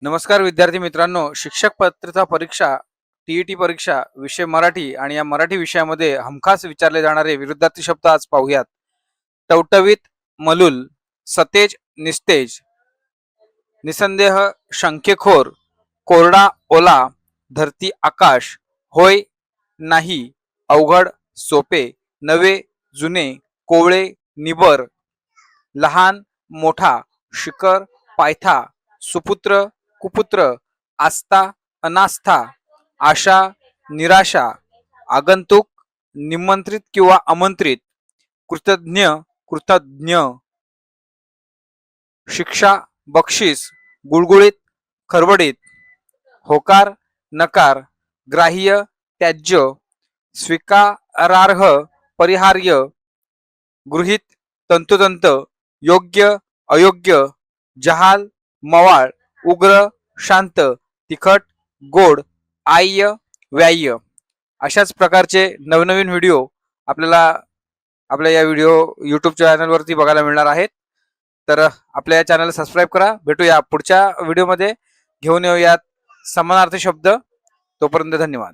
नमस्कार विद्यार्थी मित्रांनो, शिक्षक पात्रता परीक्षा टीईटी परीक्षा विषय मराठी आणि या मराठी विषयामध्ये हमखास विचारले जाणारे विरुद्धार्थी शब्द आज पाहूयात. टवटवीत, मलूल, सतेज, निस्तेज, निसंदेह, शंखेखोर, कोरडा, ओला, धरती, आकाश, होय, नाही, अवघड, सोपे, नवे, जुने, कोवळे, निबर, लहान, मोठा, शिखर, पायथा, सुपुत्र, कुपुत्र, आस्था, अनास्था, आशा, निराशा, आगंतुक, निमंत्रित किंवा आमंत्रित, कृतज्ञ, कृतज्ञ, शिक्षा, बक्षीस, गुळगुळीत, खरबडीत, होकार, नकार, ग्राह्य, त्याज्य, स्वीकारार्ह, परिहार्य, गृहीत, तंतोतंत, योग्य, अयोग्य, जहाल, मवाळ, उग्र, शांत, तिखट, गोड, आह्य, व्याह्य. अशाच प्रकारचे नवनवीन व्हिडिओ आपल्याला आपल्या या यूट्यूब चॅनलवरती बघायला मिळणार आहेत. तर आपल्या या चॅनलला सबस्क्राईब करा. भेटूया पुढच्या व्हिडिओमध्ये. घेऊन येऊयात समानार्थी शब्द. तोपर्यंत धन्यवाद.